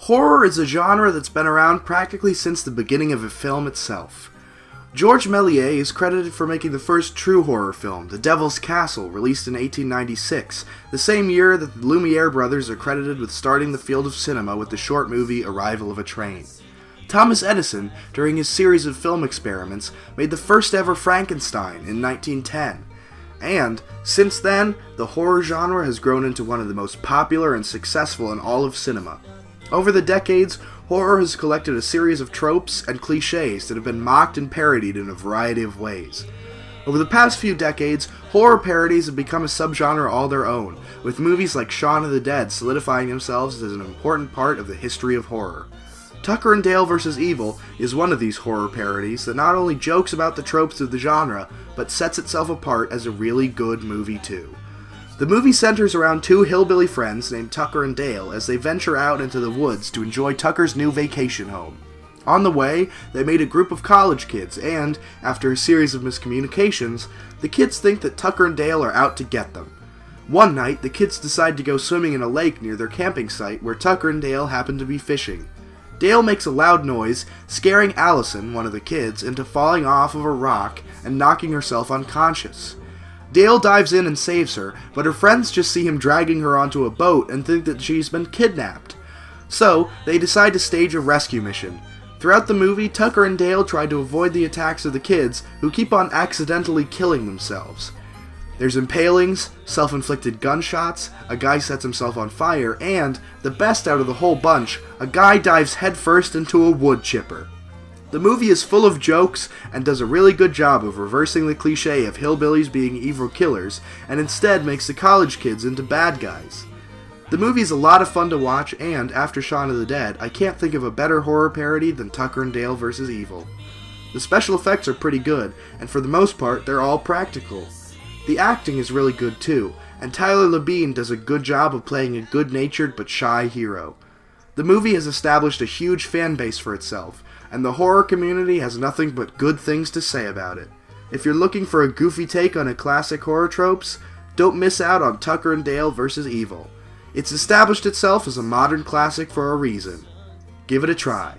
Horror is a genre that's been around practically since the beginning of a film itself. Georges Méliès is credited for making the first true horror film, The Devil's Castle, released in 1896, the same year that the Lumiere brothers are credited with starting the field of cinema with the short movie Arrival of a Train. Thomas Edison, during his series of film experiments, made the first ever Frankenstein in 1910. And, since then, the horror genre has grown into one of the most popular and successful in all of cinema. Over the decades, horror has collected a series of tropes and cliches that have been mocked and parodied in a variety of ways. Over the past few decades, horror parodies have become a subgenre all their own, with movies like Shaun of the Dead solidifying themselves as an important part of the history of horror. Tucker and Dale vs. Evil is one of these horror parodies that not only jokes about the tropes of the genre, but sets itself apart as a really good movie too. The movie centers around two hillbilly friends named Tucker and Dale as they venture out into the woods to enjoy Tucker's new vacation home. On the way, they meet a group of college kids and, after a series of miscommunications, the kids think that Tucker and Dale are out to get them. One night, the kids decide to go swimming in a lake near their camping site where Tucker and Dale happen to be fishing. Dale makes a loud noise, scaring Allison, one of the kids, into falling off of a rock and knocking herself unconscious. Dale dives in and saves her, but her friends just see him dragging her onto a boat and think that she's been kidnapped. So, they decide to stage a rescue mission. Throughout the movie, Tucker and Dale try to avoid the attacks of the kids, who keep on accidentally killing themselves. There's impalings, self-inflicted gunshots, a guy sets himself on fire, and, the best out of the whole bunch, a guy dives headfirst into a wood chipper. The movie is full of jokes and does a really good job of reversing the cliche of hillbillies being evil killers, and instead makes the college kids into bad guys. The movie is a lot of fun to watch, and after Shaun of the Dead, I can't think of a better horror parody than Tucker and Dale vs. Evil. The special effects are pretty good, and for the most part, they're all practical. The acting is really good too, and Tyler Labine does a good job of playing a good-natured but shy hero. The movie has established a huge fan base for itself, and the horror community has nothing but good things to say about it. If you're looking for a goofy take on a classic horror tropes, don't miss out on Tucker and Dale vs. Evil. It's established itself as a modern classic for a reason. Give it a try.